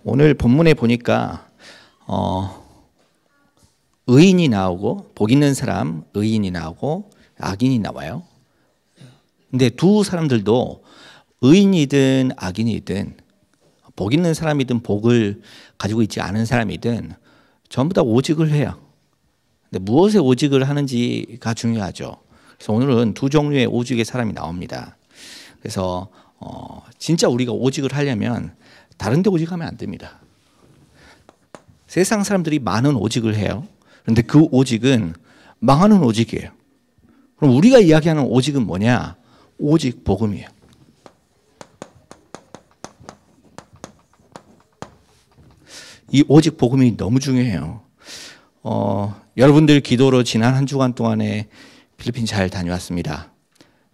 오늘 본문에 보니까 의인이 나오고 복 있는 사람 의인이 나오고 악인이 나와요. 근데 두 사람들도 의인이든 악인이든 복 있는 사람이든 복을 가지고 있지 않은 사람이든 전부 다 오직을 해요. 근데 무엇에 오직을 하는지가 중요하죠. 그래서 오늘은 두 종류의 오직의 사람이 나옵니다. 그래서 진짜 우리가 오직을 하려면 다른 데 오직하면 안 됩니다. 세상 사람들이 많은 오직을 해요. 그런데 그 오직은 망하는 오직이에요. 그럼 우리가 이야기하는 오직은 뭐냐? 오직 복음이에요. 이 오직 복음이 너무 중요해요. 여러분들 기도로 지난 한 주간 동안에 필리핀 잘 다녀왔습니다.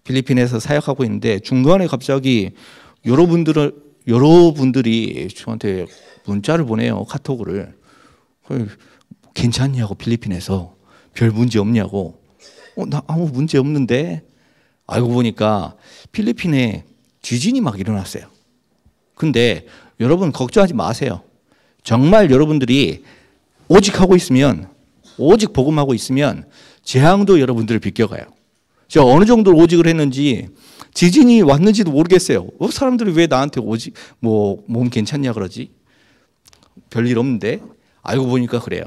필리핀에서 사역하고 있는데 중간에 갑자기 여러분들이 저한테 문자를 보내요. 카톡을. 괜찮냐고, 필리핀에서 별 문제 없냐고. 나 아무 문제 없는데. 알고 보니까 필리핀에 지진이 막 일어났어요. 근데 여러분 걱정하지 마세요. 정말 여러분들이 오직 하고 있으면, 오직 복음하고 있으면 재앙도 여러분들을 비껴가요. 제가 어느 정도 오직을 했는지 지진이 왔는지도 모르겠어요. 사람들이 왜 나한테 오직 몸 괜찮냐 그러지? 별일 없는데. 알고 보니까 그래요.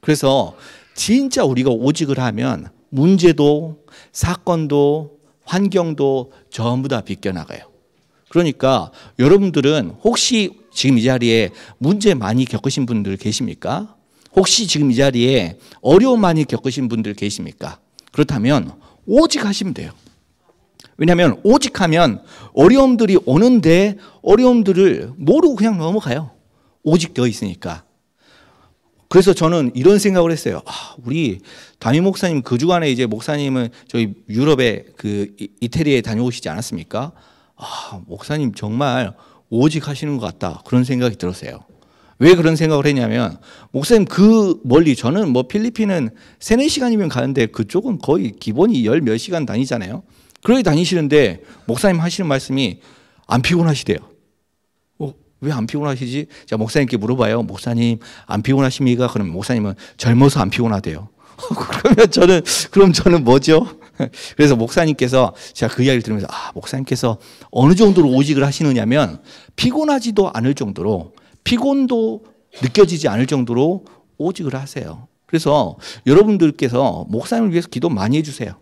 그래서 진짜 우리가 오직을 하면 문제도 사건도 환경도 전부 다 비껴나가요. 그러니까 여러분들은 혹시 지금 이 자리에 문제 많이 겪으신 분들 계십니까? 혹시 지금 이 자리에 어려움 많이 겪으신 분들 계십니까? 그렇다면 오직 하시면 돼요. 왜냐하면 오직하면 어려움들이 오는데 어려움들을 모르고 그냥 넘어가요. 오직 되어 있으니까. 그래서 저는 이런 생각을 했어요. 우리 담임 목사님 그 주간에 이제 목사님은 저희 유럽에 그 이태리에 다녀오시지 않았습니까? 목사님 정말 오직 하시는 것 같다. 그런 생각이 들었어요. 왜 그런 생각을 했냐면 목사님 그 멀리 저는 필리핀은 3-4시간이면 가는데 그쪽은 거의 기본이 10 몇 시간 다니잖아요. 그렇게 다니시는데 목사님 하시는 말씀이 안 피곤하시대요. 왜 안 피곤하시지? 제가 목사님께 물어봐요. 목사님 안 피곤하십니까? 그러면 목사님은 젊어서 안 피곤하대요. 그럼 저는 뭐죠? 그래서 목사님께서 제가 그 이야기를 들으면서 목사님께서 어느 정도로 오직을 하시느냐면 피곤하지도 않을 정도로 피곤도 느껴지지 않을 정도로 오직을 하세요. 그래서 여러분들께서 목사님을 위해서 기도 많이 해주세요.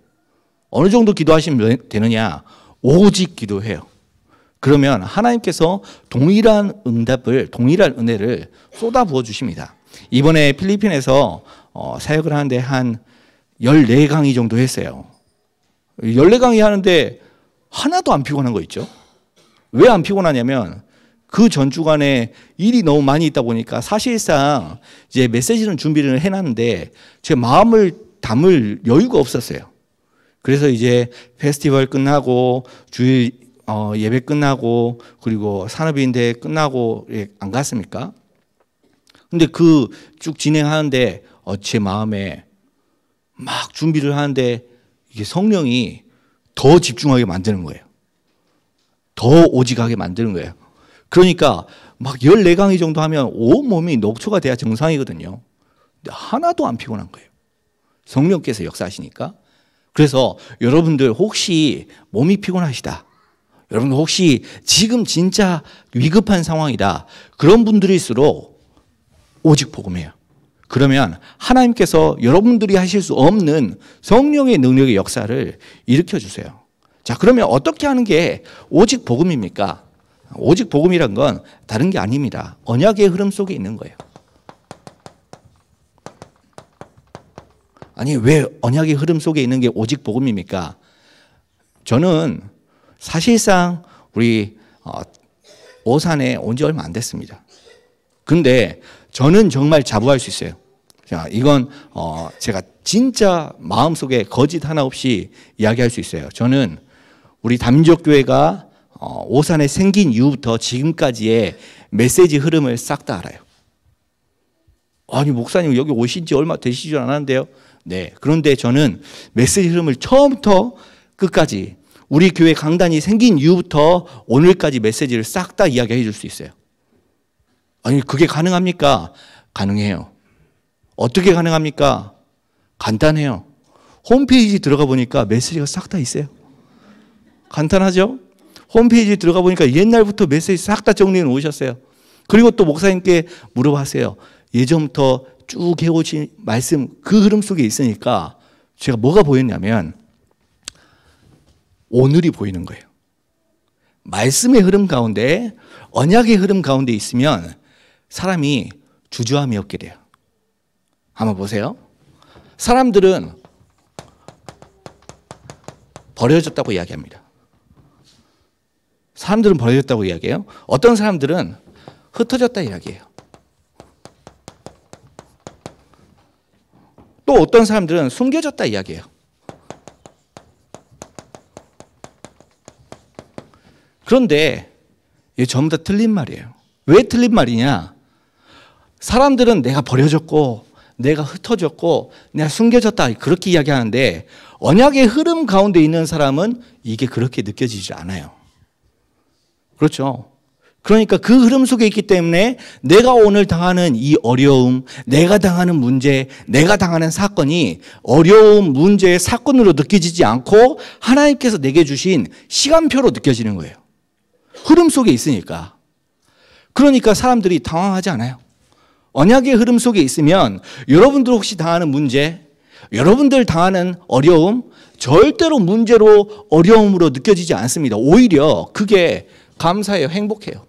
어느 정도 기도하시면 되느냐? 오직 기도해요. 그러면 하나님께서 동일한 응답을, 동일한 은혜를 쏟아부어 주십니다. 이번에 필리핀에서 사역을 하는데 한 14강의 정도 했어요. 14강의 하는데 하나도 안 피곤한 거 있죠. 왜 안 피곤하냐면 그 전주간에 일이 너무 많이 있다 보니까 사실상 이제 메시지는 준비를 해놨는데 제 마음을 담을 여유가 없었어요. 그래서 이제 페스티벌 끝나고 주일 예배 끝나고 그리고 산업인대 끝나고 안 갔습니까? 근데 그 쭉 진행하는데 제 마음에 막 준비를 하는데 이게 성령이 더 집중하게 만드는 거예요. 더 오직하게 만드는 거예요. 그러니까 막 14강의 정도 하면 온몸이 녹초가 돼야 정상이거든요. 근데 하나도 안 피곤한 거예요. 성령께서 역사하시니까. 그래서 여러분들 혹시 몸이 피곤하시다. 여러분 혹시 지금 진짜 위급한 상황이다. 그런 분들일수록 오직 복음해요. 그러면 하나님께서 여러분들이 하실 수 없는 성령의 능력의 역사를 일으켜 주세요. 자, 그러면 어떻게 하는 게 오직 복음입니까? 오직 복음이란 건 다른 게 아닙니다. 언약의 흐름 속에 있는 거예요. 아니, 왜 언약의 흐름 속에 있는 게 오직 복음입니까? 저는 사실상 우리 오산에 온 지 얼마 안 됐습니다. 근데 저는 정말 자부할 수 있어요. 자, 이건 제가 진짜 마음속에 거짓 하나 없이 이야기할 수 있어요. 저는 우리 담임족교회가 오산에 생긴 이후부터 지금까지의 메시지 흐름을 싹 다 알아요. 아니, 목사님 여기 오신 지 얼마 되시지 않았는데요? 네. 그런데 저는 메시지 흐름을 처음부터 끝까지 우리 교회 강단이 생긴 이후부터 오늘까지 메시지를 싹 다 이야기해 줄 수 있어요. 아니, 그게 가능합니까? 가능해요. 어떻게 가능합니까? 간단해요. 홈페이지 들어가 보니까 메시지가 싹 다 있어요. 간단하죠? 홈페이지 들어가 보니까 옛날부터 메시지 싹 다 정리해 놓으셨어요. 그리고 또 목사님께 물어봤어요. 예전부터 쭉 해오신 말씀 그 흐름 속에 있으니까 제가 뭐가 보였냐면 오늘이 보이는 거예요. 말씀의 흐름 가운데, 언약의 흐름 가운데 있으면 사람이 주저함이 없게 돼요. 한번 보세요. 사람들은 버려졌다고 이야기합니다. 사람들은 버려졌다고 이야기해요. 어떤 사람들은 흩어졌다 이야기해요. 또 어떤 사람들은 숨겨졌다 이야기해요. 그런데 이게 전부 다 틀린 말이에요. 왜 틀린 말이냐? 사람들은 내가 버려졌고 내가 흩어졌고 내가 숨겨졌다 그렇게 이야기하는데 언약의 흐름 가운데 있는 사람은 이게 그렇게 느껴지지 않아요. 그렇죠? 그러니까 그 흐름 속에 있기 때문에 내가 오늘 당하는 이 어려움, 내가 당하는 문제, 내가 당하는 사건이 어려움, 문제, 사건으로 느껴지지 않고 하나님께서 내게 주신 시간표로 느껴지는 거예요. 흐름 속에 있으니까. 그러니까 사람들이 당황하지 않아요. 언약의 흐름 속에 있으면 여러분들 혹시 당하는 문제, 여러분들 당하는 어려움 절대로 문제로 어려움으로 느껴지지 않습니다. 오히려 그게 감사해요. 행복해요.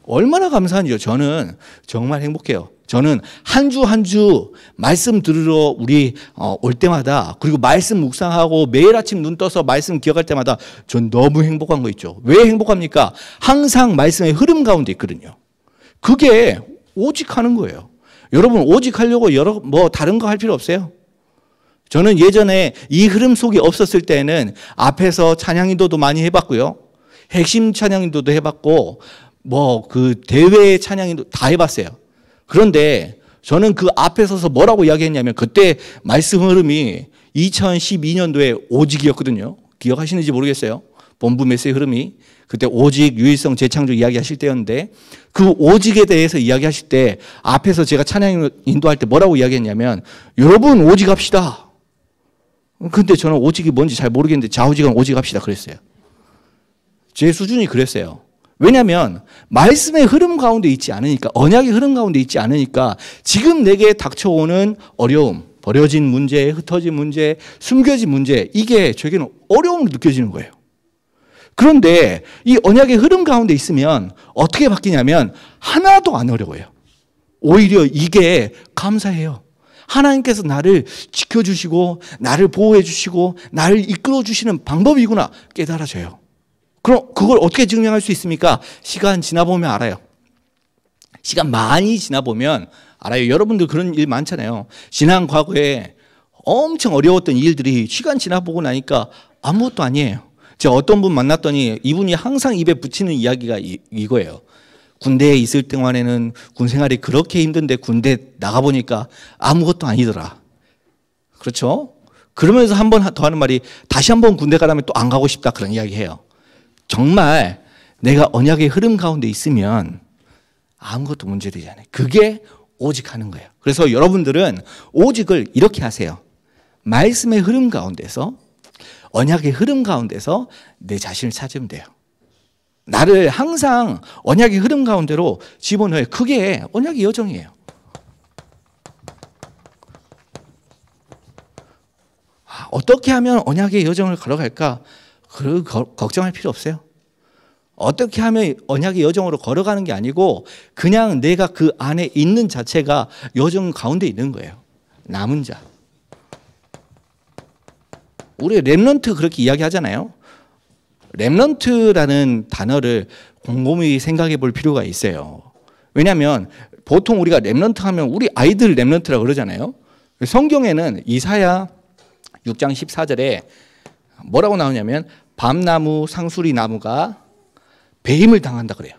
얼마나 감사한지요. 저는 정말 행복해요. 저는 한 주 한 주 말씀 들으러 우리 올 때마다 그리고 말씀 묵상하고 매일 아침 눈 떠서 말씀 기억할 때마다 전 너무 행복한 거 있죠. 왜 행복합니까? 항상 말씀의 흐름 가운데 있거든요. 그게 오직 하는 거예요. 여러분 오직 하려고 다른 거 할 필요 없어요. 저는 예전에 이 흐름 속에 없었을 때는 앞에서 찬양 인도도 많이 해봤고요. 핵심 찬양 인도도 해봤고 그 대회 찬양 인도 다 해봤어요. 그런데 저는 그 앞에 서서 뭐라고 이야기했냐면 그때 말씀 흐름이 2012년도에 오직이었거든요. 기억하시는지 모르겠어요. 본부 메시지 흐름이. 그때 오직, 유일성, 재창조 이야기하실 때였는데 그 오직에 대해서 이야기하실 때 앞에서 제가 찬양 인도할 때 뭐라고 이야기했냐면 여러분 오직합시다. 근데 저는 오직이 뭔지 잘 모르겠는데 좌우지간 오직합시다 그랬어요. 제 수준이 그랬어요. 왜냐하면 말씀의 흐름 가운데 있지 않으니까, 언약의 흐름 가운데 있지 않으니까 지금 내게 닥쳐오는 어려움, 버려진 문제, 흩어진 문제, 숨겨진 문제, 이게 저에게는 어려움으로 느껴지는 거예요. 그런데 이 언약의 흐름 가운데 있으면 어떻게 바뀌냐면 하나도 안 어려워요. 오히려 이게 감사해요. 하나님께서 나를 지켜주시고 나를 보호해 주시고 나를 이끌어 주시는 방법이구나 깨달아져요. 그럼 그걸 어떻게 증명할 수 있습니까? 시간 지나보면 알아요. 시간 많이 지나보면 알아요. 여러분들 그런 일 많잖아요. 지난 과거에 엄청 어려웠던 일들이 시간 지나보고 나니까 아무것도 아니에요. 제가 어떤 분 만났더니 이분이 항상 입에 붙이는 이야기가 이거예요. 군대에 있을 동안에는 군 생활이 그렇게 힘든데 군대 나가보니까 아무것도 아니더라. 그렇죠? 그러면서 한 번 더 하는 말이 다시 한 번 군대 가라면 또 안 가고 싶다 그런 이야기해요. 정말 내가 언약의 흐름 가운데 있으면 아무것도 문제되지 않아요. 그게 오직 하는 거예요. 그래서 여러분들은 오직을 이렇게 하세요. 말씀의 흐름 가운데서, 언약의 흐름 가운데서 내 자신을 찾으면 돼요. 나를 항상 언약의 흐름 가운데로 집어넣어요. 그게 언약의 여정이에요. 어떻게 하면 언약의 여정을 걸어갈까? 걱정할 필요 없어요. 어떻게 하면 언약의 여정으로 걸어가는 게 아니고 그냥 내가 그 안에 있는 자체가 여정 가운데 있는 거예요. 남은 자. 우리 렘넌트 그렇게 이야기하잖아요. 렘넌트라는 단어를 곰곰이 생각해 볼 필요가 있어요. 왜냐하면 보통 우리가 렘넌트 하면 우리 아이들 렘넌트라고 그러잖아요. 성경에는 이사야 6장 14절에 뭐라고 나오냐면 밤나무 상수리 나무가 배임을 당한다 그래요.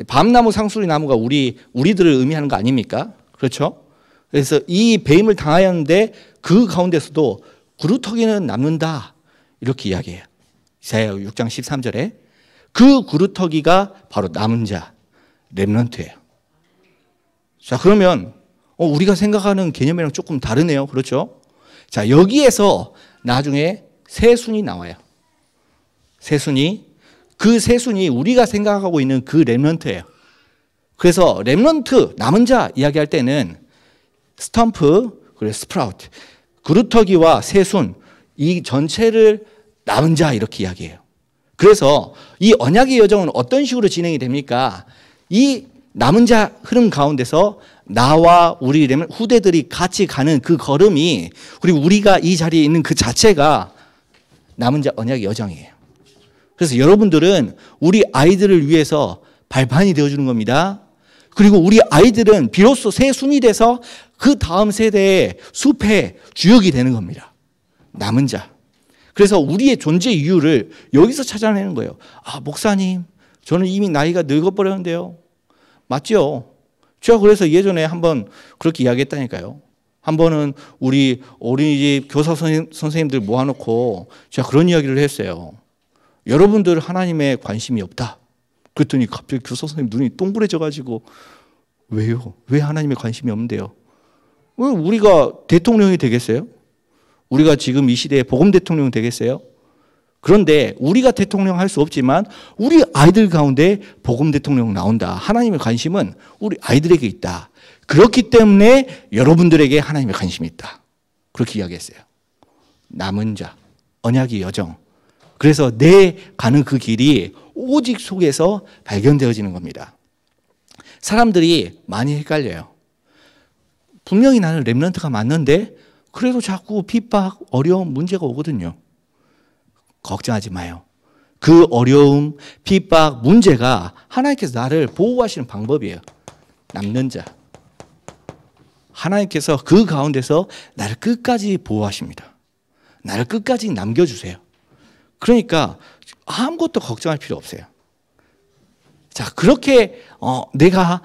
밤나무 상수리 나무가 우리들을 의미하는 거 아닙니까? 그렇죠? 그래서 이 배임을 당하였는데 그 가운데서도 구루터기는 남는다 이렇게 이야기해요. 이사야 6장 13절에 그 그루터기가 바로 남은 자, 렘넌트예요. 자, 그러면 우리가 생각하는 개념이랑 조금 다르네요. 그렇죠? 자, 여기에서 나중에 세순이 나와요. 세순이. 그 세순이 우리가 생각하고 있는 그 렘넌트예요. 그래서 렘넌트, 남은 자 이야기할 때는 스텀프, 그리고 스프라우트, 그루터기와 세순, 이 전체를 남은 자 이렇게 이야기해요. 그래서 이 언약의 여정은 어떤 식으로 진행이 됩니까? 이 남은 자 흐름 가운데서 나와 우리 후대들이 같이 가는 그 걸음이, 그리고 우리가 이 자리에 있는 그 자체가 남은 자 언약의 여정이에요. 그래서 여러분들은 우리 아이들을 위해서 발판이 되어주는 겁니다. 그리고 우리 아이들은 비로소 세순이 돼서 그 다음 세대의 숲의 주역이 되는 겁니다. 남은 자. 그래서 우리의 존재 이유를 여기서 찾아내는 거예요. 아, 목사님, 저는 이미 나이가 늙어버렸는데요. 맞죠? 제가 그래서 예전에 한번 그렇게 이야기했다니까요. 한 번은 우리 어린이집 교사 선생님들 모아놓고 제가 그런 이야기를 했어요. 여러분들 하나님에 관심이 없다. 그랬더니 갑자기 교사 선생님 눈이 동그래져가지고 왜요? 왜 하나님에 관심이 없는데요? 왜 우리가 대통령이 되겠어요? 우리가 지금 이 시대에 복음 대통령 되겠어요? 그런데 우리가 대통령 할 수 없지만 우리 아이들 가운데 복음 대통령 나온다. 하나님의 관심은 우리 아이들에게 있다. 그렇기 때문에 여러분들에게 하나님의 관심이 있다. 그렇게 이야기했어요. 남은 자, 언약의 여정. 그래서 내 가는 그 길이 오직 속에서 발견되어지는 겁니다. 사람들이 많이 헷갈려요. 분명히 나는 렘넌트가 맞는데 그래도 자꾸 핍박, 어려움, 문제가 오거든요. 걱정하지 마요. 그 어려움, 핍박, 문제가 하나님께서 나를 보호하시는 방법이에요. 남는 자. 하나님께서 그 가운데서 나를 끝까지 보호하십니다. 나를 끝까지 남겨주세요. 그러니까 아무것도 걱정할 필요 없어요. 자, 그렇게 내가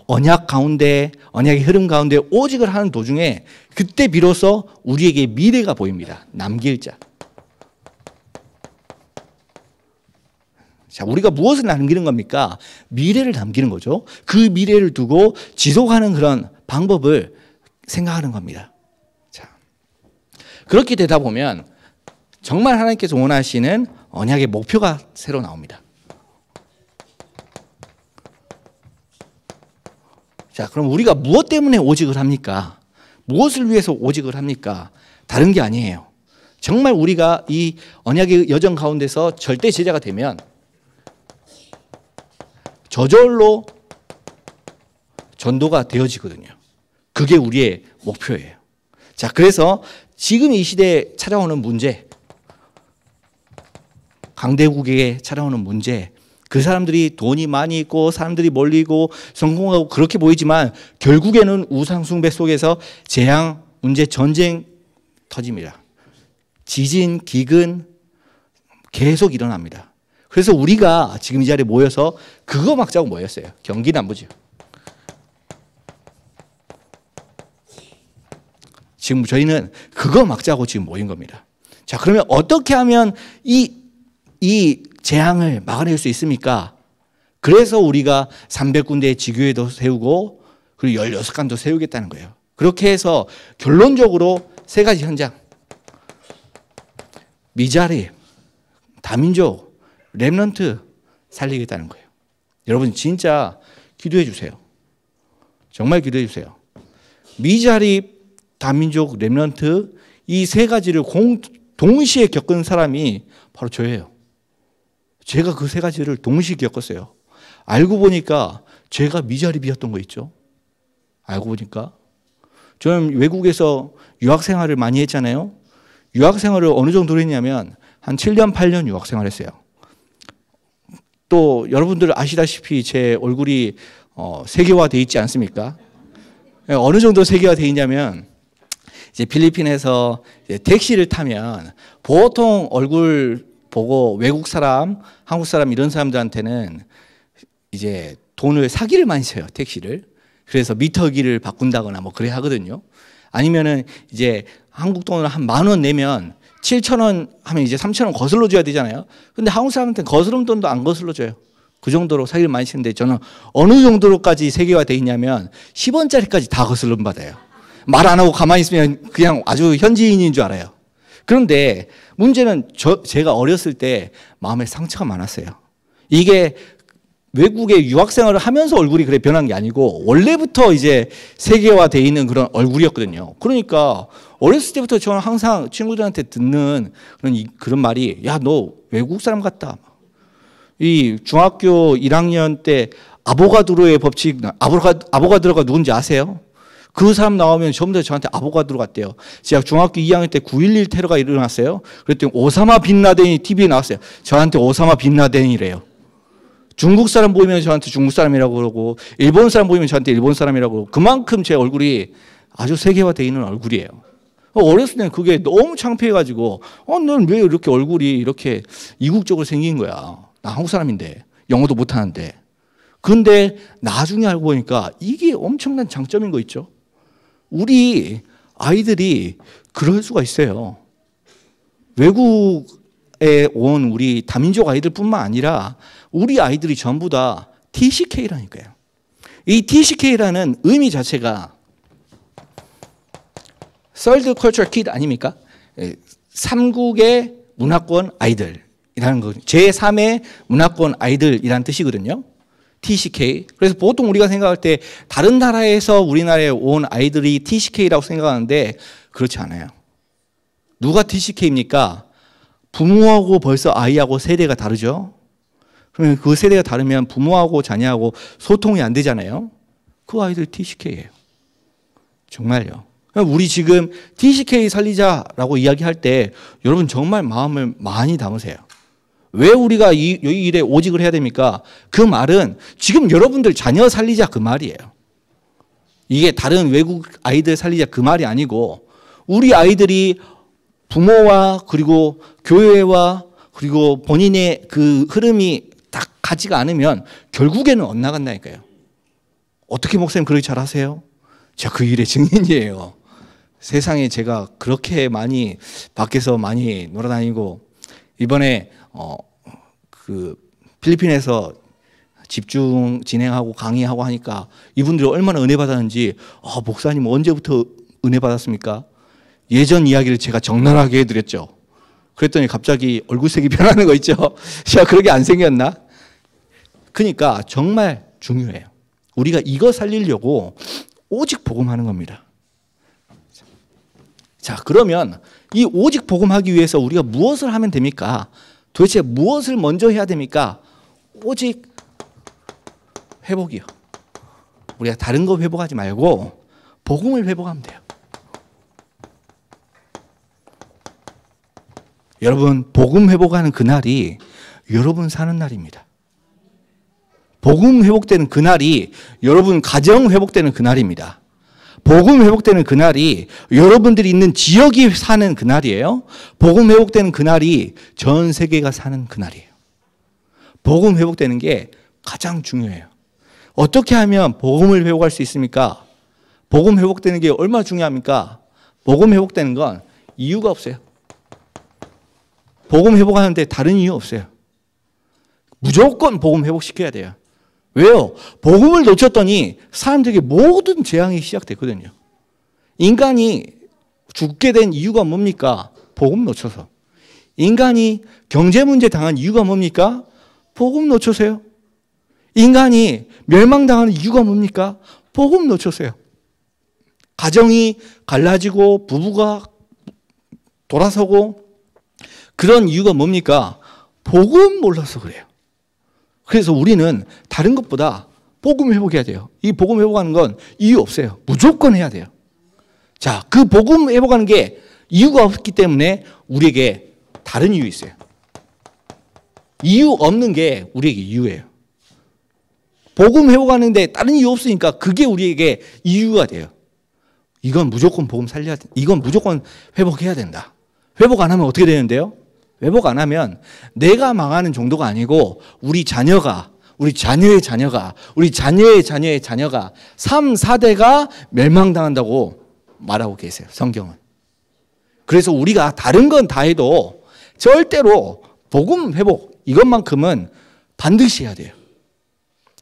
언약 가운데, 언약의 흐름 가운데 오직을 하는 도중에 그때 비로소 우리에게 미래가 보입니다. 남길 자. 자, 우리가 무엇을 남기는 겁니까? 미래를 남기는 거죠. 그 미래를 두고 지속하는 그런 방법을 생각하는 겁니다. 자, 그렇게 되다 보면 정말 하나님께서 원하시는 언약의 목표가 새로 나옵니다. 자, 그럼 우리가 무엇 때문에 오직을 합니까? 무엇을 위해서 오직을 합니까? 다른 게 아니에요. 정말 우리가 이 언약의 여정 가운데서 절대 제자가 되면 저절로 전도가 되어지거든요. 그게 우리의 목표예요. 자, 그래서 지금 이 시대에 찾아오는 문제, 강대국에게 찾아오는 문제, 그 사람들이 돈이 많이 있고 사람들이 멀리고 성공하고 그렇게 보이지만 결국에는 우상숭배 속에서 재앙, 문제, 전쟁 터집니다. 지진, 기근 계속 일어납니다. 그래서 우리가 지금 이 자리에 모여서 그거 막자고 모였어요. 경기남부죠. 지금 저희는 그거 막자고 지금 모인 겁니다. 자, 그러면 어떻게 하면 이 재앙을 막아낼 수 있습니까? 그래서 우리가 300군데의 지교회도 세우고 그리고 16간도 세우겠다는 거예요. 그렇게 해서 결론적으로 세 가지 현장. 미자립, 다민족, 렘넌트 살리겠다는 거예요. 여러분 진짜 기도해 주세요. 정말 기도해 주세요. 미자립, 다민족, 렘넌트 이 세 가지를 동시에 겪은 사람이 바로 저예요. 제가 그 세 가지를 동시에 겪었어요. 알고 보니까 제가 미자립이었던 거 있죠. 알고 보니까. 저는 외국에서 유학생활을 많이 했잖아요. 유학생활을 어느 정도로 했냐면 한 7년, 8년 유학생활 했어요. 또 여러분들 아시다시피 제 얼굴이 세계화되어 있지 않습니까? 어느 정도 세계화되어 있냐면 이제 필리핀에서 이제 택시를 타면 보통 얼굴 보고 외국 사람, 한국 사람 이런 사람들한테는 이제 돈을 사기를 많이 쳐요, 택시를. 그래서 미터기를 바꾼다거나 뭐 그래 하거든요. 아니면은 이제 한국 돈을 한 10,000원 내면 7,000원 하면 이제 3,000원 거슬러 줘야 되잖아요. 근데 한국 사람한테는 거스름 돈도 안 거슬러 줘요. 그 정도로 사기를 많이 치는데 저는 어느 정도로까지 세계화되어 있냐면 10원짜리까지 다 거슬름 받아요. 말 안 하고 가만히 있으면 그냥 아주 현지인인 줄 알아요. 그런데 문제는 제가 어렸을 때 마음에 상처가 많았어요. 이게 외국에 유학생활을 하면서 얼굴이 그래 변한 게 아니고 원래부터 이제 세계화되어 있는 그런 얼굴이었거든요. 그러니까 어렸을 때부터 저는 항상 친구들한테 듣는 그런 말이 야, 너 외국 사람 같다. 이 중학교 1학년 때 아보가드로의 법칙, 아보가드로가 누군지 아세요? 그 사람 나오면 전부 다 저한테 아보가드로 같대요. 제가 중학교 2학년 때 9.11 테러가 일어났어요. 그랬더니 오사마 빈 라덴이 TV에 나왔어요. 저한테 오사마 빈 라덴이래요. 중국 사람 보이면 저한테 중국 사람이라고 그러고 일본 사람 보이면 저한테 일본 사람이라고 그러고 그만큼 제 얼굴이 아주 세계화되어 있는 얼굴이에요. 어렸을 때는 그게 너무 창피해가지고 넌 왜 이렇게 얼굴이 이렇게 이국적으로 생긴 거야. 나 한국 사람인데 영어도 못하는데. 근데 나중에 알고 보니까 이게 엄청난 장점인 거 있죠. 우리 아이들이 그럴 수가 있어요. 외국에 온 우리 다민족 아이들뿐만 아니라 우리 아이들이 전부 다 TCK라니까요. 이 TCK라는 의미 자체가 Third Culture Kid 아닙니까? 3국의 문화권 아이들이라는 거. 제3의 문화권 아이들이라는 뜻이거든요. TCK. 그래서 보통 우리가 생각할 때 다른 나라에서 우리나라에 온 아이들이 TCK라고 생각하는데 그렇지 않아요. 누가 TCK입니까? 부모하고 벌써 아이하고 세대가 다르죠. 그러면 그 세대가 다르면 부모하고 자녀하고 소통이 안 되잖아요. 그 아이들 TCK예요. 정말요. 우리 지금 TCK 살리자라고 이야기할 때 여러분 정말 마음을 많이 담으세요. 왜 우리가 이 일에 오직을 해야 됩니까? 그 말은 지금 여러분들 자녀 살리자 그 말이에요. 이게 다른 외국 아이들 살리자 그 말이 아니고 우리 아이들이 부모와 그리고 교회와 그리고 본인의 그 흐름이 딱 가지가 않으면 결국에는 엇나간다니까요. 어떻게 목사님 그렇게 잘하세요? 제가 그 일의 증인이에요. 세상에 제가 그렇게 많이 밖에서 많이 놀아다니고 이번에 그 필리핀에서 집중 진행하고 강의하고 하니까 이분들이 얼마나 은혜 받았는지 목사님 언제부터 은혜 받았습니까? 예전 이야기를 제가 적나라하게 해드렸죠. 그랬더니 갑자기 얼굴색이 변하는 거 있죠. 제가 그렇게 안 생겼나? 그러니까 정말 중요해요. 우리가 이거 살리려고 오직 복음하는 겁니다. 자, 그러면 이 오직 복음하기 위해서 우리가 무엇을 하면 됩니까? 도대체 무엇을 먼저 해야 됩니까? 오직 회복이요. 우리가 다른 거 회복하지 말고 복음을 회복하면 돼요. 여러분, 복음 회복하는 그날이 여러분 사는 날입니다. 복음 회복되는 그날이 여러분 가정 회복되는 그날입니다. 복음 회복되는 그날이 여러분들이 있는 지역이 사는 그날이에요. 복음 회복되는 그날이 전 세계가 사는 그날이에요. 복음 회복되는 게 가장 중요해요. 어떻게 하면 복음을 회복할 수 있습니까? 복음 회복되는 게 얼마나 중요합니까? 복음 회복되는 건 이유가 없어요. 복음 회복하는데 다른 이유 없어요. 무조건 복음 회복시켜야 돼요. 왜요? 복음을 놓쳤더니 사람들에게 모든 재앙이 시작됐거든요. 인간이 죽게 된 이유가 뭡니까? 복음 놓쳐서. 인간이 경제 문제 당한 이유가 뭡니까? 복음 놓쳐서요. 인간이 멸망당하는 이유가 뭡니까? 복음 놓쳐서요. 가정이 갈라지고 부부가 돌아서고 그런 이유가 뭡니까? 복음 몰라서 그래요. 그래서 우리는 다른 것보다 복음 회복해야 돼요. 이 복음 회복하는 건 이유 없어요. 무조건 해야 돼요. 자, 그 복음 회복하는 게 이유가 없기 때문에 우리에게 다른 이유 있어요. 이유 없는 게 우리에게 이유예요. 복음 회복하는데 다른 이유 없으니까 그게 우리에게 이유가 돼요. 이건 무조건 복음 살려야 돼. 이건 무조건 회복해야 된다. 회복 안 하면 어떻게 되는데요? 회복 안 하면 내가 망하는 정도가 아니고 우리 자녀가, 우리 자녀의 자녀가, 우리 자녀의 자녀의 자녀가 3, 4대가 멸망당한다고 말하고 계세요. 성경은. 그래서 우리가 다른 건 다 해도 절대로 복음 회복 이것만큼은 반드시 해야 돼요.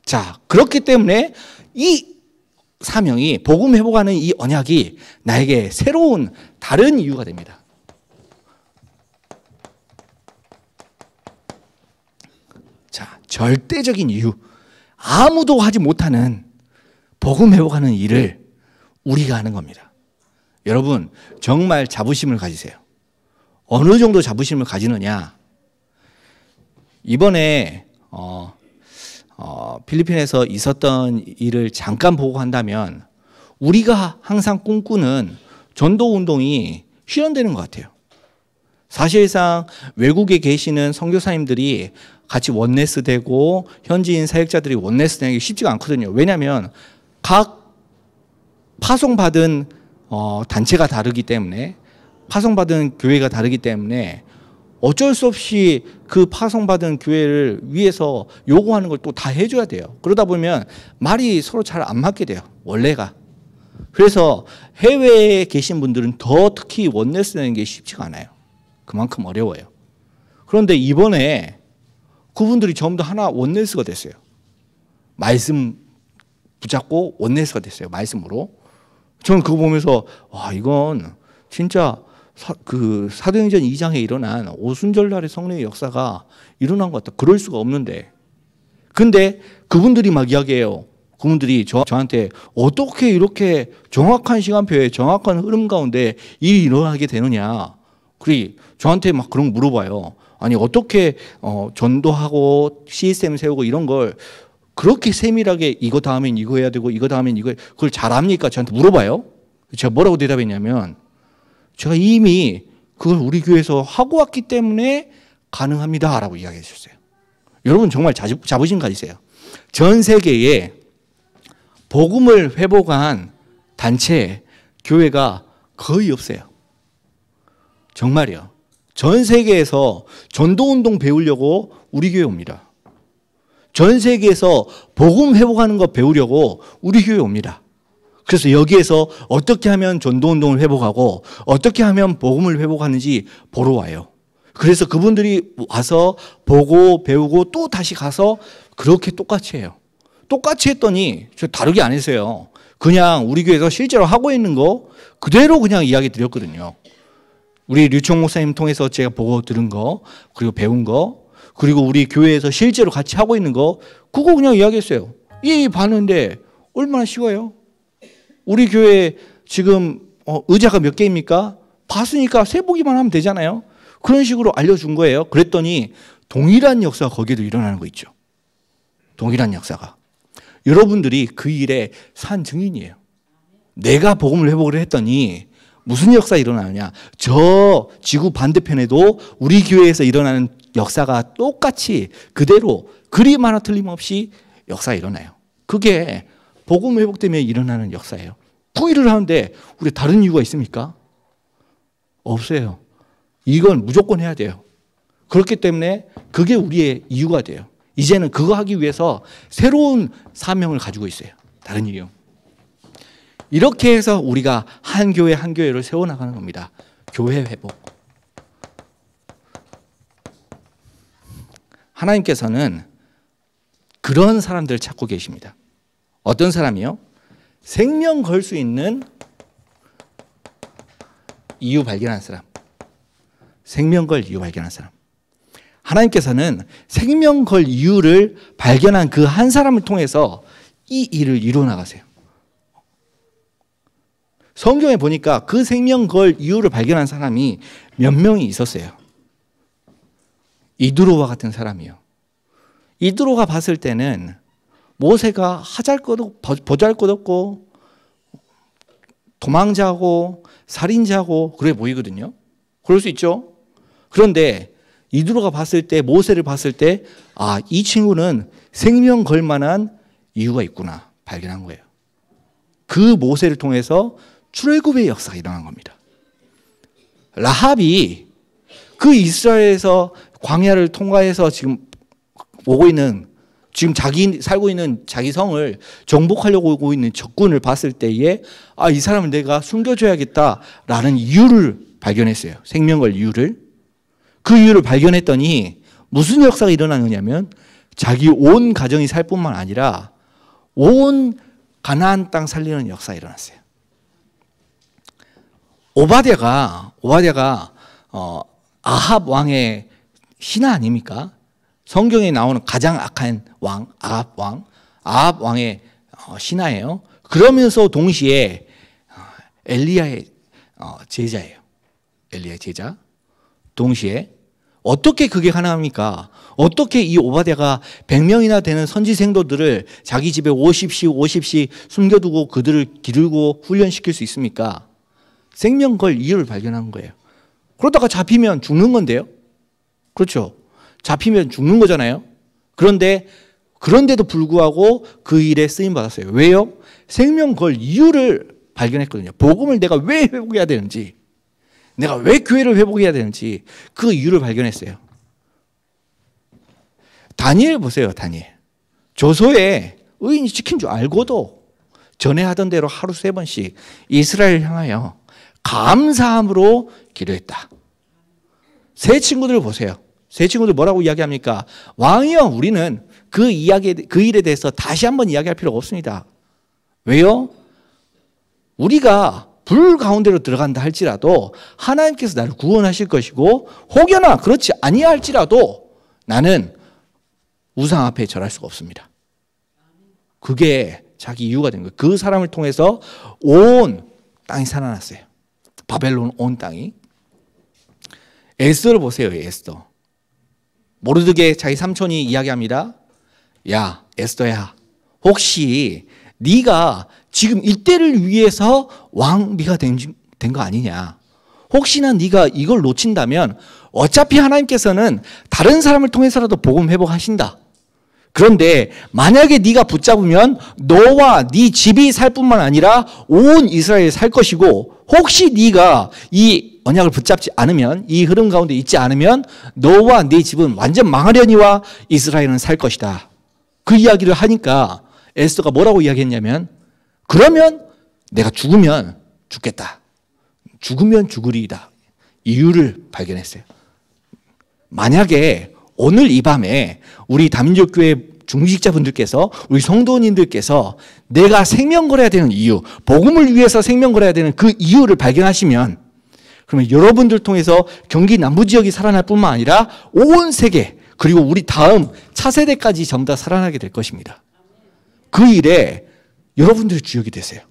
자, 그렇기 때문에 이 사명이 복음 회복하는 이 언약이 나에게 새로운 다른 이유가 됩니다. 자, 절대적인 이유. 아무도 하지 못하는 복음 회복하는 일을 우리가 하는 겁니다. 여러분, 정말 자부심을 가지세요. 어느 정도 자부심을 가지느냐? 이번에 필리핀에서 있었던 일을 잠깐 보고 한다면 우리가 항상 꿈꾸는 전도 운동이 실현되는 것 같아요. 사실상 외국에 계시는 선교사님들이 같이 원네스 되고 현지인 사역자들이 원네스 되는 게 쉽지가 않거든요. 왜냐하면 각 파송받은 단체가 다르기 때문에, 파송받은 교회가 다르기 때문에 어쩔 수 없이 그 파송받은 교회를 위해서 요구하는 걸 또 다 해줘야 돼요. 그러다 보면 말이 서로 잘 안 맞게 돼요. 원래가. 그래서 해외에 계신 분들은 더 특히 원네스 되는 게 쉽지가 않아요. 그만큼 어려워요. 그런데 이번에 그분들이 전부 다 하나 원네스가 됐어요. 말씀 붙잡고 원네스가 됐어요. 말씀으로. 저는 그거 보면서 와, 이건 진짜 사도행전 2장에 일어난 오순절날의 성령의 역사가 일어난 것 같다. 그럴 수가 없는데. 근데 그분들이 막 이야기해요. 그분들이 저한테 어떻게 이렇게 정확한 시간표에 정확한 흐름 가운데 일이 일어나게 되느냐. 그리 저한테 막 그런 거 물어봐요. 아니 어떻게 전도하고 시스템 세우고 이런 걸 그렇게 세밀하게 이거 다음엔 이거 해야 되고 이거 다음엔 이거 그걸 잘합니까? 저한테 물어봐요. 제가 뭐라고 대답했냐면 제가 이미 그걸 우리 교회에서 하고 왔기 때문에 가능합니다라고 이야기해 주셨어요. 여러분 정말 자부심 가지세요. 전 세계에 복음을 회복한 단체, 교회가 거의 없어요. 정말이요. 전 세계에서 전도운동 배우려고 우리 교회 옵니다. 전 세계에서 복음 회복하는 거 배우려고 우리 교회 옵니다. 그래서 여기에서 어떻게 하면 전도운동을 회복하고 어떻게 하면 복음을 회복하는지 보러 와요. 그래서 그분들이 와서 보고 배우고 또 다시 가서 그렇게 똑같이 해요. 똑같이 했더니 저 다르게 안 했어요. 그냥 우리 교회에서 실제로 하고 있는 거 그대로 그냥 이야기 드렸거든요. 우리 류총 목사님 통해서 제가 보고 들은 거, 그리고 배운 거, 그리고 우리 교회에서 실제로 같이 하고 있는 거, 그거 그냥 이야기했어요. 이 봤는데 얼마나 쉬워요? 우리 교회 지금 의자가 몇 개입니까? 봤으니까 세보기만 하면 되잖아요. 그런 식으로 알려준 거예요. 그랬더니 동일한 역사가 거기에도 일어나는 거 있죠. 동일한 역사가. 여러분들이 그 일의 산 증인이에요. 내가 복음을 회복을 했더니 무슨 역사가 일어나느냐. 저 지구 반대편에도 우리 교회에서 일어나는 역사가 똑같이 그대로 그림 하나 틀림없이 역사가 일어나요. 그게 복음 회복 때문에 일어나는 역사예요. 그 일을 하는데 우리 다른 이유가 있습니까? 없어요. 이건 무조건 해야 돼요. 그렇기 때문에 그게 우리의 이유가 돼요. 이제는 그거 하기 위해서 새로운 사명을 가지고 있어요. 다른 이유. 이렇게 해서 우리가 한 교회 한 교회를 세워나가는 겁니다. 교회 회복. 하나님께서는 그런 사람들을 찾고 계십니다. 어떤 사람이요? 생명 걸 수 있는 이유 발견한 사람. 생명 걸 이유 발견한 사람. 하나님께서는 생명 걸 이유를 발견한 그 한 사람을 통해서 이 일을 이루어 나가세요. 성경에 보니까 그 생명 걸 이유를 발견한 사람이 몇 명이 있었어요. 이드로와 같은 사람이요. 이드로가 봤을 때는 모세가 보잘것없고 도망자고 살인자고 그래 보이거든요. 그럴 수 있죠. 그런데 이드로가 봤을 때, 모세를 봤을 때, 아, 이 친구는 생명 걸 만한 이유가 있구나 발견한 거예요. 그 모세를 통해서 출애굽의 역사가 일어난 겁니다. 라합이 그 이스라엘에서 광야를 통과해서 지금 오고 있는, 지금 자기 살고 있는 자기 성을 정복하려고 오고 있는 적군을 봤을 때에 아, 이 사람을 내가 숨겨줘야겠다라는 이유를 발견했어요. 생명걸 이유를. 그 이유를 발견했더니 무슨 역사가 일어나느냐면 자기 온 가정이 살 뿐만 아니라 온 가나안 땅 살리는 역사가 일어났어요. 오바댜가 아합 왕의 신하 아닙니까? 성경에 나오는 가장 악한 왕, 아합 왕의 신하예요. 그러면서 동시에 엘리야의 제자예요. 엘리야의 제자. 동시에 어떻게 그게 가능합니까? 어떻게 이 오바댜가 100명이나 되는 선지 생도들을 자기 집에 50씩 숨겨두고 그들을 기르고 훈련시킬 수 있습니까? 생명걸 이유를 발견한 거예요. 그러다가 잡히면 죽는 건데요. 그렇죠. 잡히면 죽는 거잖아요. 그런데도 불구하고 그 일에 쓰임 받았어요. 왜요? 생명걸 이유를 발견했거든요. 복음을 내가 왜 회복해야 되는지, 내가 왜 교회를 회복해야 되는지 그 이유를 발견했어요. 다니엘 보세요. 다니엘. 조소에 의인이 지킨 줄 알고도 전에 하던 대로 하루 3번씩 이스라엘을 향하여 감사함으로 기도했다. 새 친구들 보세요. 새 친구들 뭐라고 이야기합니까? 왕이여, 우리는 그 일에 대해서 다시 한번 이야기할 필요가 없습니다. 왜요? 우리가 불 가운데로 들어간다 할지라도 하나님께서 나를 구원하실 것이고, 혹여나 그렇지 아니할지라도 나는 우상 앞에 절할 수가 없습니다. 그게 자기 이유가 된 거예요. 그 사람을 통해서 온 땅이 살아났어요. 바벨론 온 땅이. 에스더를 보세요. 에스더. 모르드게 자기 삼촌이 이야기합니다. 야, 에스더야, 혹시 네가 지금 이때를 위해서 왕비가 된 거 아니냐? 혹시나 네가 이걸 놓친다면 어차피 하나님께서는 다른 사람을 통해서라도 복음 회복하신다. 그런데 만약에 네가 붙잡으면 너와 네 집이 살 뿐만 아니라 온 이스라엘이 살 것이고, 혹시 네가 이 언약을 붙잡지 않으면, 이 흐름 가운데 있지 않으면 너와 네 집은 완전 망하려니와 이스라엘은 살 것이다. 그 이야기를 하니까 에스더가 뭐라고 이야기했냐면, 그러면 내가 죽으면 죽겠다. 죽으면 죽으리이다. 이유를 발견했어요. 만약에 오늘 이 밤에 우리 다민족교회 중직자분들께서, 우리 성도님들께서 내가 생명 걸어야 되는 이유, 복음을 위해서 생명 걸어야 되는 그 이유를 발견하시면, 그러면 여러분들 통해서 경기 남부지역이 살아날 뿐만 아니라 온 세계, 그리고 우리 다음 차세대까지 전부 다 살아나게 될 것입니다. 그 일에 여러분들이 주역이 되세요.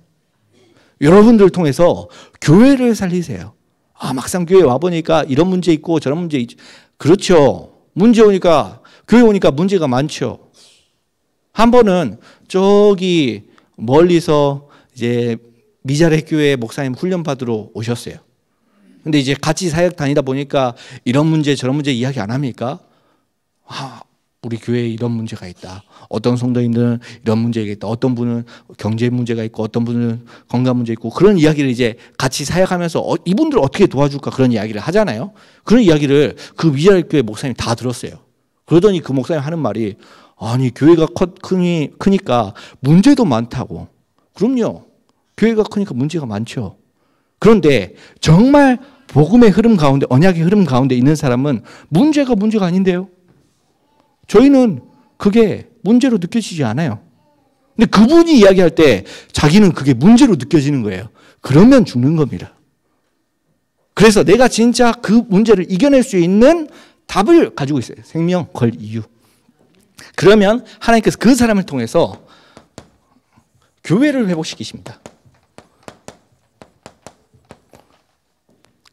여러분들을 통해서 교회를 살리세요. 아, 막상 교회 와보니까 이런 문제 있고 저런 문제 있죠. 그렇죠. 문제 오니까, 교회 오니까 문제가 많죠. 한 번은 저기 멀리서 이제 미자레 교회 목사님 훈련 받으러 오셨어요. 근데 이제 같이 사역 다니다 보니까 이런 문제 저런 문제 이야기 안 합니까? 아, 우리 교회에 이런 문제가 있다. 어떤 성도님들은 이런 문제가 있다. 어떤 분은 경제 문제가 있고, 어떤 분은 건강 문제 있고, 그런 이야기를 이제 같이 사역하면서 이분들 어떻게 도와줄까, 그런 이야기를 하잖아요. 그런 이야기를 그 미자레 교회 목사님이 다 들었어요. 그러더니 그 목사님 하는 말이, 아니 교회가 크니까 문제도 많다고. 그럼요. 교회가 크니까 문제가 많죠. 그런데 정말 복음의 흐름 가운데, 언약의 흐름 가운데 있는 사람은 문제가 아닌데요. 저희는 그게 문제로 느껴지지 않아요. 근데 그분이 이야기할 때 자기는 그게 문제로 느껴지는 거예요. 그러면 죽는 겁니다. 그래서 내가 진짜 그 문제를 이겨낼 수 있는 답을 가지고 있어요. 생명 걸 이유. 그러면 하나님께서 그 사람을 통해서 교회를 회복시키십니다.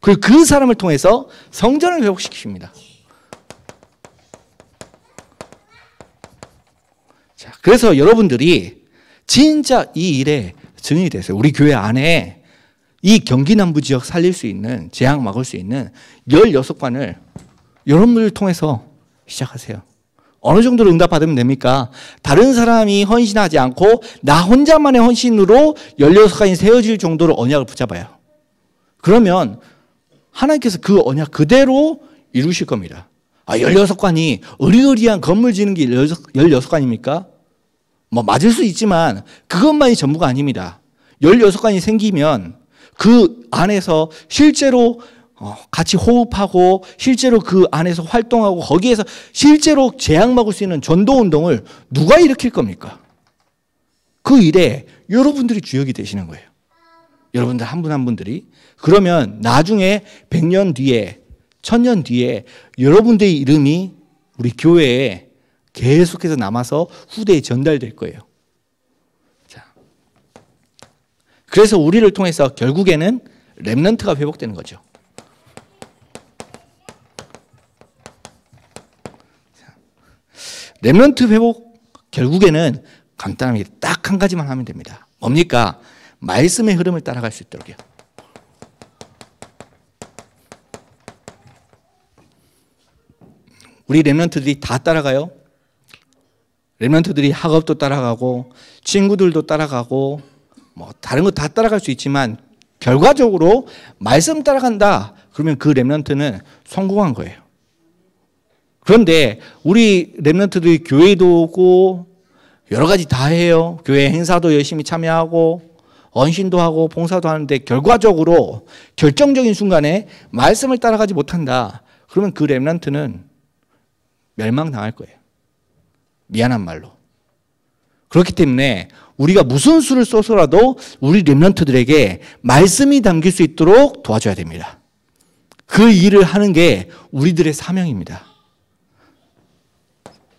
그리고 그 사람을 통해서 성전을 회복시키십니다. 자, 그래서 여러분들이 진짜 이 일에 증인이 되세요. 우리 교회 안에 이 경기 남부 지역 살릴 수 있는, 재앙 막을 수 있는 16관을 여러분들을 통해서 시작하세요. 어느 정도로 응답받으면 됩니까? 다른 사람이 헌신하지 않고 나 혼자만의 헌신으로 16관이 세워질 정도로 언약을 붙잡아요. 그러면 하나님께서 그 언약 그대로 이루실 겁니다. 아, 16관이 의리의리한 건물 지는 게 16관입니까? 뭐 맞을 수 있지만 그것만이 전부가 아닙니다. 16관이 생기면 그 안에서 실제로 같이 호흡하고 실제로 그 안에서 활동하고 거기에서 실제로 재앙 막을 수 있는 전도 운동을 누가 일으킬 겁니까? 그 일에 여러분들이 주역이 되시는 거예요. 여러분들 한 분 한 분들이. 그러면 나중에 100년 뒤에 1000년 뒤에 여러분들의 이름이 우리 교회에 계속해서 남아서 후대에 전달될 거예요. 자, 그래서 우리를 통해서 결국에는 렘넌트가 회복되는 거죠. 렘넌트 회복 결국에는 간단하게 딱 한 가지만 하면 됩니다. 뭡니까? 말씀의 흐름을 따라갈 수 있도록요. 우리 렘넌트들이 다 따라가요. 렘넌트들이 학업도 따라가고 친구들도 따라가고 뭐 다른 거 다 따라갈 수 있지만 결과적으로 말씀 따라간다. 그러면 그 렘넌트는 성공한 거예요. 그런데 우리 렘넌트들이 교회도 오고 여러 가지 다 해요. 교회 행사도 열심히 참여하고 언신도 하고 봉사도 하는데 결과적으로 결정적인 순간에 말씀을 따라가지 못한다. 그러면 그 렘넌트는 멸망당할 거예요. 미안한 말로. 그렇기 때문에 우리가 무슨 수를 써서라도 우리 렘넌트들에게 말씀이 담길 수 있도록 도와줘야 됩니다. 그 일을 하는 게 우리들의 사명입니다.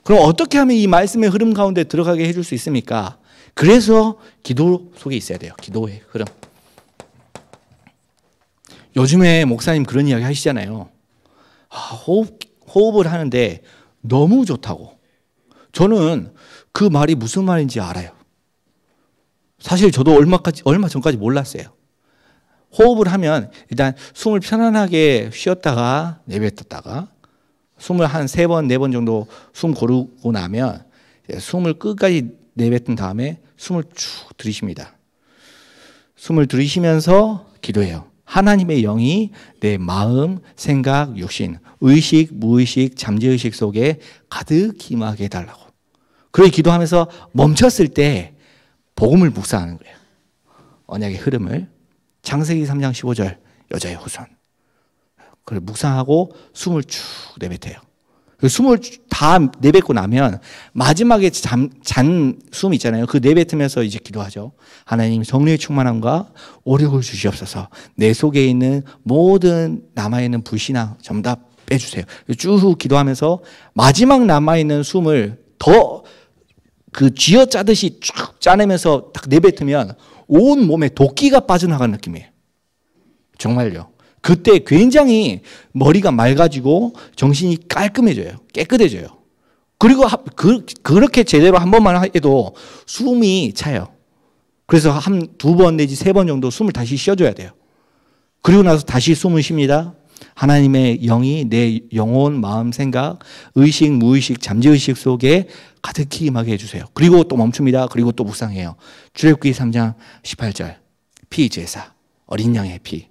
그럼 어떻게 하면 이 말씀의 흐름 가운데 들어가게 해줄 수 있습니까? 그래서 기도 속에 있어야 돼요. 기도의 흐름. 요즘에 목사님 그런 이야기 하시잖아요. 호흡을 하는데 너무 좋다고. 저는 그 말이 무슨 말인지 알아요. 사실 저도 얼마 전까지 몰랐어요. 호흡을 하면 일단 숨을 편안하게 쉬었다가 내뱉었다가 숨을 한 3번, 4번 정도 숨 고르고 나면 숨을 끝까지 내뱉은 다음에 숨을 쭉 들이쉽니다. 숨을 들이쉬면서 기도해요. 하나님의 영이 내 마음, 생각, 육신, 의식, 무의식, 잠재의식 속에 가득 임하게 해달라고. 그렇게 기도하면서 멈췄을 때 복음을 묵상하는 거예요. 언약의 흐름을. 창세기 3장 15절 여자의 후손. 그걸 묵상하고 숨을 쭉 내뱉어요. 숨을 다 내뱉고 나면 마지막에 잔 숨 있잖아요. 그 내뱉으면서 이제 기도하죠. 하나님 성령의 충만함과 오력을 주시옵소서. 내 속에 있는 모든 남아있는 불신앙 전부 다 빼주세요. 쭉 기도하면서 마지막 남아있는 숨을 더 그 쥐어 짜듯이 쭉 짜내면서 딱 내뱉으면 온 몸에 도끼가 빠져나가는 느낌이에요. 정말요. 그때 굉장히 머리가 맑아지고 정신이 깔끔해져요. 깨끗해져요. 그리고 그렇게 제대로 한 번만 해도 숨이 차요. 그래서 2번 내지 3번 정도 숨을 다시 쉬어줘야 돼요. 그리고 나서 다시 숨을 쉽니다. 하나님의 영이 내 영혼, 마음, 생각, 의식, 무의식, 잠재의식 속에 가득히 임하게 해주세요. 그리고 또 멈춥니다. 그리고 또 묵상해요. 출애굽기 3장 18절 피 제사, 어린 양의 피.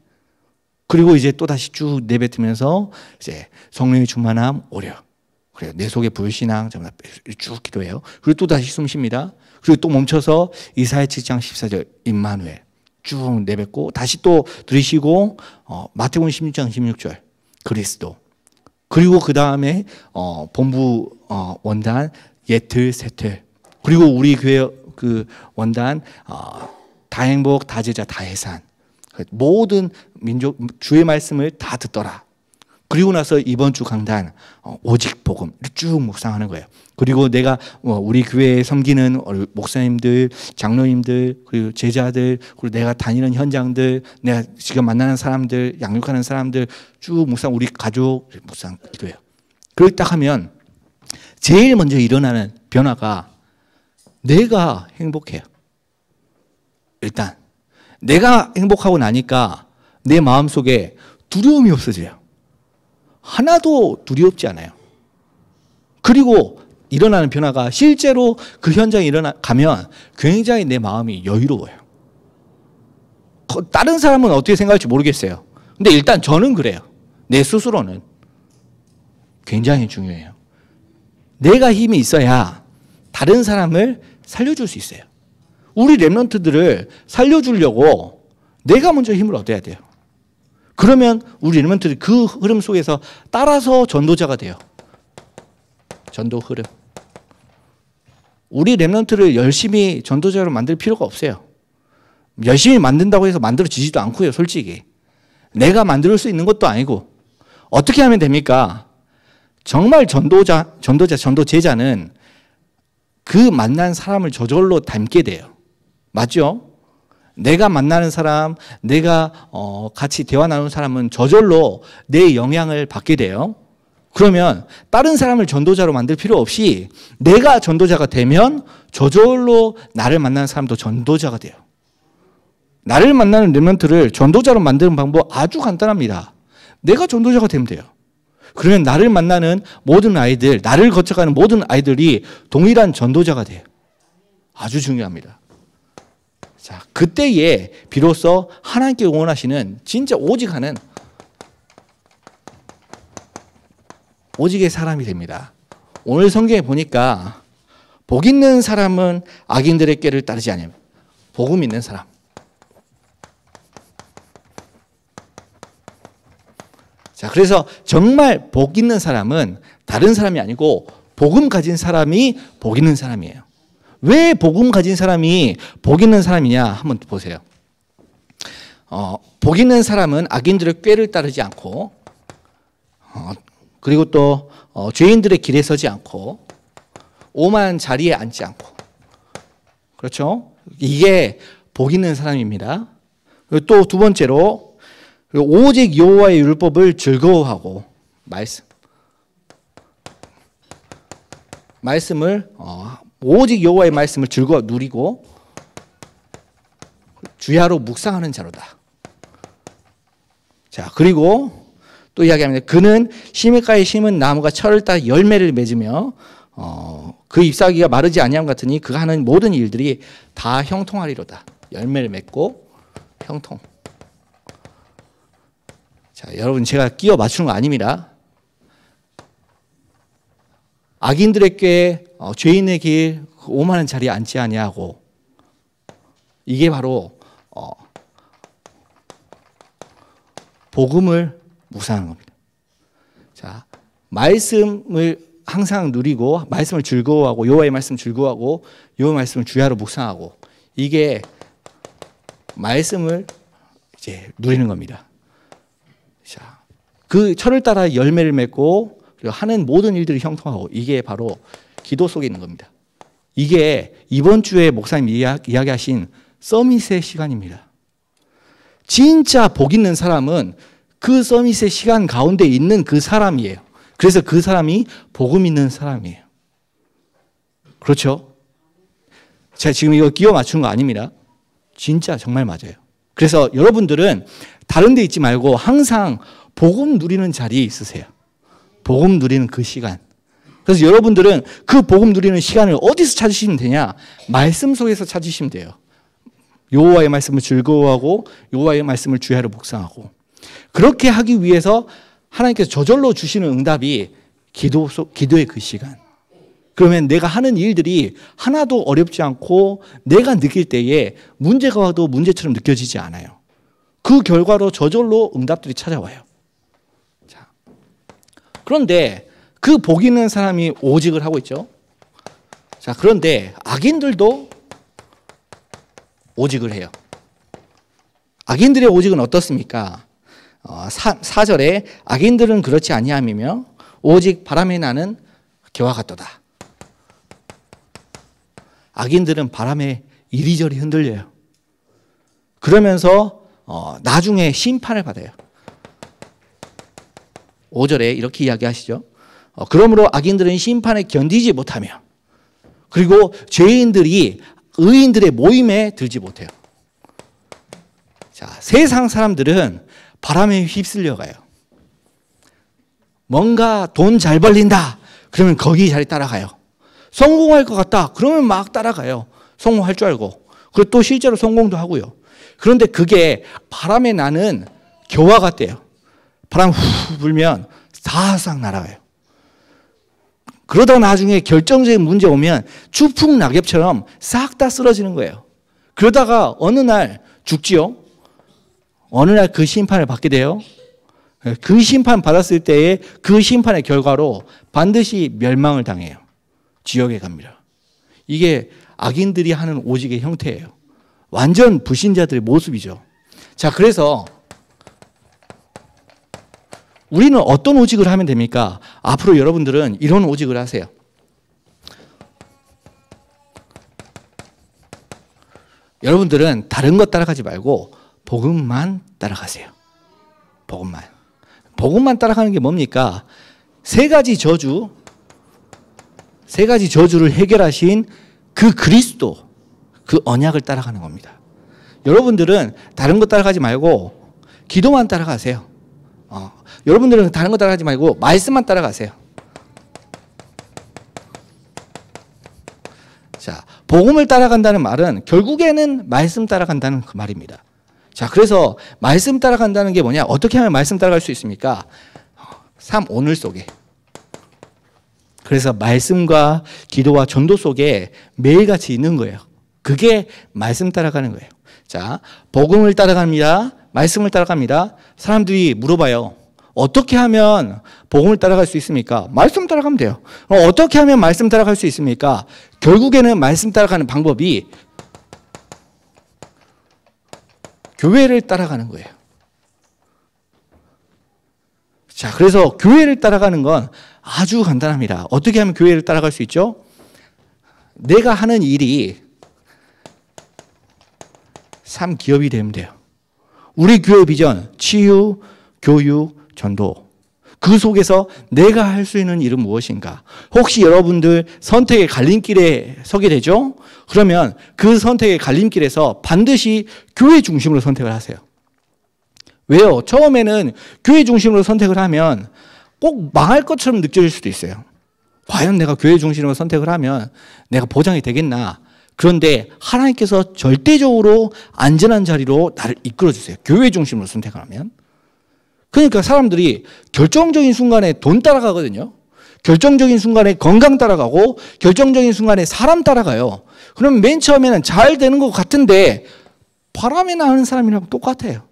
그리고 이제 또 다시 쭉 내뱉으면서 이제 성령의 충만함, 오력. 그래요. 내 속에 불신앙 전부 다 쭉 기도해요. 그리고 또 다시 숨 쉽니다. 그리고 또 멈춰서 이사야 7장 14절 임마누엘 쭉 내뱉고 다시 또 들으시고 마태복음 16장 16절 그리스도. 그리고 그 다음에 본부 원단 예틀 세틀. 그리고 우리 교회 그 원단 다행복 다제자 다해산. 모든 민족 주의 말씀을 다 듣더라. 그리고 나서 이번 주 강단 오직 복음 쭉 묵상하는 거예요. 그리고 내가 우리 교회에 섬기는 목사님들, 장로님들, 그리고 제자들, 그리고 내가 다니는 현장들, 내가 지금 만나는 사람들, 양육하는 사람들 쭉 묵상, 우리 가족 묵상 기도해요. 그렇게 딱 하면 제일 먼저 일어나는 변화가 내가 행복해요. 일단 내가 행복하고 나니까 내 마음속에 두려움이 없어져요. 하나도 두렵지 않아요. 그리고 일어나는 변화가 실제로 그 현장에 가면 굉장히 내 마음이 여유로워요. 다른 사람은 어떻게 생각할지 모르겠어요. 근데 일단 저는 그래요. 내 스스로는 굉장히 중요해요. 내가 힘이 있어야 다른 사람을 살려줄 수 있어요. 우리 렘넌트들을 살려주려고 내가 먼저 힘을 얻어야 돼요. 그러면 우리 렘넌트들이 그 흐름 속에서 따라서 전도자가 돼요. 전도 흐름. 우리 렘넌트를 열심히 전도자로 만들 필요가 없어요. 열심히 만든다고 해서 만들어지지도 않고요, 솔직히. 내가 만들 수 있는 것도 아니고. 어떻게 하면 됩니까? 정말 전도제자는 그 만난 사람을 저절로 닮게 돼요. 맞죠? 내가 만나는 사람, 내가 같이 대화 나누는 사람은 저절로 내 영향을 받게 돼요. 그러면 다른 사람을 전도자로 만들 필요 없이 내가 전도자가 되면 저절로 나를 만나는 사람도 전도자가 돼요. 나를 만나는 렘넌트를 전도자로 만드는 방법 아주 간단합니다. 내가 전도자가 되면 돼요. 그러면 나를 만나는 모든 아이들, 나를 거쳐가는 모든 아이들이 동일한 전도자가 돼요. 아주 중요합니다. 자, 그때에 비로소 하나님께 원하시는 진짜 오직하는 오직의 사람이 됩니다. 오늘 성경에 보니까 복 있는 사람은 악인들의 꾀를 따르지 않으며 복음 있는 사람. 자, 그래서 정말 복 있는 사람은 다른 사람이 아니고 복음 가진 사람이 복 있는 사람이에요. 왜 복음 가진 사람이 복 있는 사람이냐 한번 보세요. 복 있는 사람은 악인들의 꾀를 따르지 않고 그리고 또 죄인들의 길에 서지 않고 오만 자리에 앉지 않고 그렇죠? 이게 복 있는 사람입니다. 또 두 번째로 오직 여호와의 율법을 즐거워하고 말씀을 오직 여호와의 말씀을 즐거워 누리고 주야로 묵상하는 자로다. 자, 그리고 또 이야기합니다. 그는 시냇가에 심은 나무가 철을 따라 열매를 맺으며 그 잎사귀가 마르지 아니함 같으니 그가 하는 모든 일들이 다 형통하리로다. 열매를 맺고 형통. 자, 여러분 제가 끼워 맞추는 거 아닙니다. 악인들의 꾀, 죄인의 길, 오만한 자리에 앉지 아니하고 이게 바로 복음을 묵상하는 겁니다. 자, 말씀을 항상 누리고 말씀을 즐거워하고 여호와의 말씀 즐거워하고 여호와의 말씀을 주야로 묵상하고 이게 말씀을 이제 누리는 겁니다. 자, 그 철을 따라 열매를 맺고 그리고 하는 모든 일들이 형통하고 이게 바로 기도 속에 있는 겁니다. 이게 이번 주에 목사님 이야기하신 서밋의 시간입니다. 진짜 복 있는 사람은 그 서밋의 시간 가운데 있는 그 사람이에요. 그래서 그 사람이 복음 있는 사람이에요. 그렇죠? 제가 지금 이거 끼워 맞춘 거 아닙니다. 진짜 정말 맞아요. 그래서 여러분들은 다른 데 있지 말고 항상 복음 누리는 자리에 있으세요. 복음 누리는 그 시간. 그래서 여러분들은 그 복음 누리는 시간을 어디서 찾으시면 되냐? 말씀 속에서 찾으시면 돼요. 여호와의 말씀을 즐거워하고 여호와의 말씀을 주야로 묵상하고 그렇게 하기 위해서 하나님께서 저절로 주시는 응답이 기도의 그 시간. 그러면 내가 하는 일들이 하나도 어렵지 않고 내가 느낄 때에 문제가 와도 문제처럼 느껴지지 않아요. 그 결과로 저절로 응답들이 찾아와요. 자, 그런데 그 복 있는 사람이 오직을 하고 있죠. 자, 그런데 악인들도 오직을 해요. 악인들의 오직은 어떻습니까? 4절에 악인들은 그렇지 아니함이며 오직 바람에 나는 겨와 같도다. 악인들은 바람에 이리저리 흔들려요. 그러면서 나중에 심판을 받아요. 5절에 이렇게 이야기하시죠. 그러므로 악인들은 심판에 견디지 못하며 그리고 죄인들이 의인들의 모임에 들지 못해요. 자, 세상 사람들은 바람에 휩쓸려 가요. 뭔가 돈 잘 벌린다. 그러면 거기 자리 따라가요. 성공할 것 같다. 그러면 막 따라가요. 성공할 줄 알고. 그리고 또 실제로 성공도 하고요. 그런데 그게 바람에 나는 겨와 같대요. 바람 후 불면 사싹 날아가요. 그러다 나중에 결정적인 문제 오면 추풍 낙엽처럼 싹 다 쓰러지는 거예요. 그러다가 어느 날 죽지요. 어느 날 그 심판을 받게 돼요. 그 심판 받았을 때의 그 심판의 결과로 반드시 멸망을 당해요. 지옥에 갑니다. 이게 악인들이 하는 오직의 형태예요. 완전 불신자들의 모습이죠. 자, 그래서 우리는 어떤 오직을 하면 됩니까? 앞으로 여러분들은 이런 오직을 하세요. 여러분들은 다른 것 따라가지 말고 복음만 따라가세요. 복음만 따라가는 게 뭡니까? 세 가지 저주를 해결하신 그 그리스도, 그 언약을 따라가는 겁니다. 여러분들은 다른 것 따라가지 말고 기도만 따라가세요. 여러분들은 다른 것 따라가지 말고 말씀만 따라가세요. 자, 복음을 따라간다는 말은 결국에는 말씀 따라간다는 그 말입니다. 자, 그래서 말씀 따라간다는 게 뭐냐? 어떻게 하면 말씀 따라갈 수 있습니까? 삶 오늘 속에. 그래서 말씀과 기도와 전도 속에 매일같이 있는 거예요. 그게 말씀 따라가는 거예요. 자, 복음을 따라갑니다. 말씀을 따라갑니다. 사람들이 물어봐요. 어떻게 하면 복음을 따라갈 수 있습니까? 말씀 따라가면 돼요. 어떻게 하면 말씀 따라갈 수 있습니까? 결국에는 말씀 따라가는 방법이 교회를 따라가는 거예요. 자, 그래서 교회를 따라가는 건 아주 간단합니다. 어떻게 하면 교회를 따라갈 수 있죠? 내가 하는 일이 3기업이 되면 돼요. 우리 교회 비전, 치유, 교육, 전도. 그 속에서 내가 할 수 있는 일은 무엇인가? 혹시 여러분들 선택의 갈림길에 서게 되죠? 그러면 그 선택의 갈림길에서 반드시 교회 중심으로 선택을 하세요. 왜요? 처음에는 교회 중심으로 선택을 하면 꼭 망할 것처럼 느껴질 수도 있어요. 과연 내가 교회 중심으로 선택을 하면 내가 보장이 되겠나? 그런데 하나님께서 절대적으로 안전한 자리로 나를 이끌어 주세요. 교회 중심으로 선택을 하면. 그러니까 사람들이 결정적인 순간에 돈 따라가거든요. 결정적인 순간에 건강 따라가고 결정적인 순간에 사람 따라가요. 그럼 맨 처음에는 잘 되는 것 같은데 바람이 나는 사람이랑 똑같아요.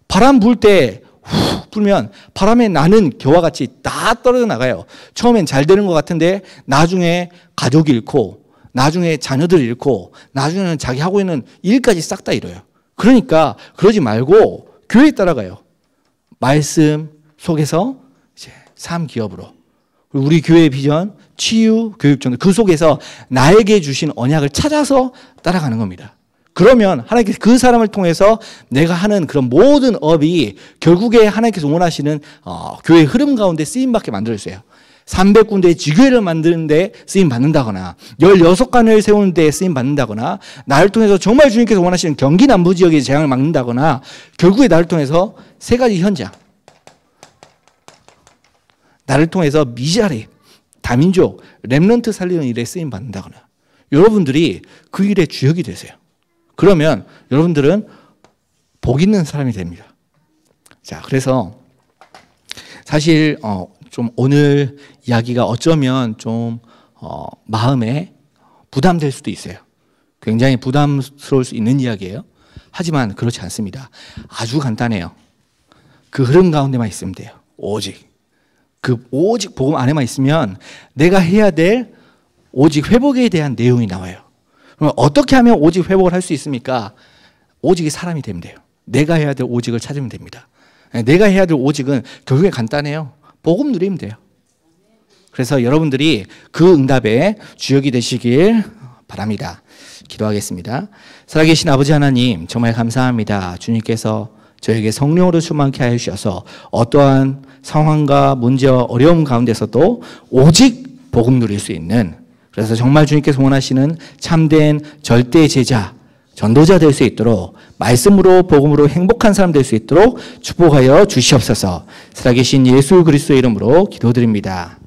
바람 불 때 후 불면 바람에 나는 겨와 같이 다 떨어져 나가요. 처음엔 잘 되는 것 같은데 나중에 가족 잃고 나중에 자녀들 잃고 나중에는 자기 하고 있는 일까지 싹 다 잃어요. 그러니까 그러지 말고 교회에 따라가요. 말씀 속에서 이제 3기업으로 우리 교회의 비전, 치유, 교육, 전도 그 속에서 나에게 주신 언약을 찾아서 따라가는 겁니다. 그러면 하나님께서 그 사람을 통해서 내가 하는 그런 모든 업이 결국에 하나님께서 원하시는 교회의 흐름 가운데 쓰임받게 만들어주세요. 300군데의 지교회를 만드는데 쓰임 받는다거나 16간을 세우는데 쓰임 받는다거나 나를 통해서 정말 주님께서 원하시는 경기 남부 지역의 재앙을 막는다거나 결국에 나를 통해서 세 가지 현장 나를 통해서 미자리, 다민족, 렘넌트 살리는 일에 쓰임 받는다거나 여러분들이 그 일의 주역이 되세요. 그러면 여러분들은 복 있는 사람이 됩니다. 자, 그래서 사실 좀 오늘 이야기가 어쩌면 좀 마음에 부담될 수도 있어요. 굉장히 부담스러울 수 있는 이야기예요. 하지만 그렇지 않습니다. 아주 간단해요. 그 흐름 가운데만 있으면 돼요. 오직 복음 안에만 있으면 내가 해야 될 오직 회복에 대한 내용이 나와요. 그럼 어떻게 하면 오직 회복을 할 수 있습니까? 오직이 사람이 되면 돼요. 내가 해야 될 오직을 찾으면 됩니다. 내가 해야 될 오직은 결국에 간단해요. 복음 누리면 돼요. 그래서 여러분들이 그 응답의 주역이 되시길 바랍니다. 기도하겠습니다. 살아계신 아버지 하나님 정말 감사합니다. 주님께서 저에게 성령으로 충만케 하여 주셔서 어떠한 상황과 문제와 어려움 가운데서도 오직 복음 누릴 수 있는 그래서 정말 주님께서 원하시는 참된 절대 제자, 전도자 될 수 있도록 말씀으로 복음으로 행복한 사람 될 수 있도록 축복하여 주시옵소서. 살아계신 예수 그리스도의 이름으로 기도드립니다.